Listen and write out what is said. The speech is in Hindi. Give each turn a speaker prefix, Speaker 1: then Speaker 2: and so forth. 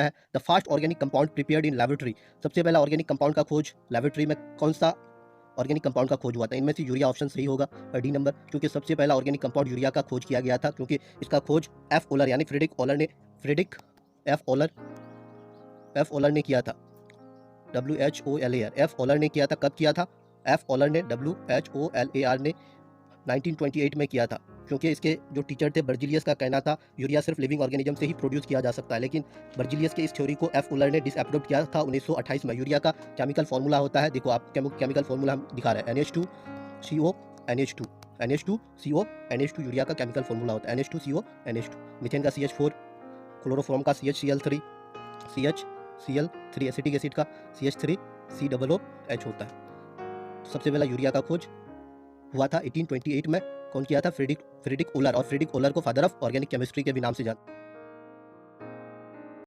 Speaker 1: सकता है। The first organic compound prepared in laboratory, सबसे पहला ऑर्गेनिक कंपाउंड का खोज लेबोरेटरी में कौन सा ऑर्गेनिक कंपाउंड का खोज हुआ था? इनमें से यूरिया ऑप्शन सही होगा और डी नंबर, क्योंकि सबसे पहला ऑर्गेनिक कंपाउंड यूरिया का खोज किया गया था, क्योंकि इसका खोज एफ ओलर यानी फ्रेडरिक एफ ओलर ने किया था। WHOLAR, एफ ओलर ने किया था। कब किया था? एफ ओलर ने WHOLAR ने 1928 में किया था, क्योंकि इसके जो टीचर थे बर्जिलियस का कहना था यूरिया सिर्फ लिविंग ऑर्गेनिज्म से ही प्रोड्यूस किया जा सकता है, लेकिन बर्जिलियस के इस थ्योरी को एफ ओलर ने डिसअप्रूव किया था 1928 में। यूरिया का केमिकल फार्मूला होता है, देखो आप केमिकल फार्मूला हम दिखा रहे हैं, NH2CO NH2 NH2CO NH2 urea का केमिकल फार्मूला होता है, NH2CO NH2। मीथेन का CH4, क्लोरोफॉर्म का CHCl3 एसिटिक एसिड का CH3COOH होता है। तो सबसे पहला यूरिया का खोज हुआ था 1828 में। कौन किया था? फ्रेडरिक ओलर, और फ्रेडरिक ओलर को फादर ऑफ ऑर्गेनिक केमिस्ट्री के भी नाम से जान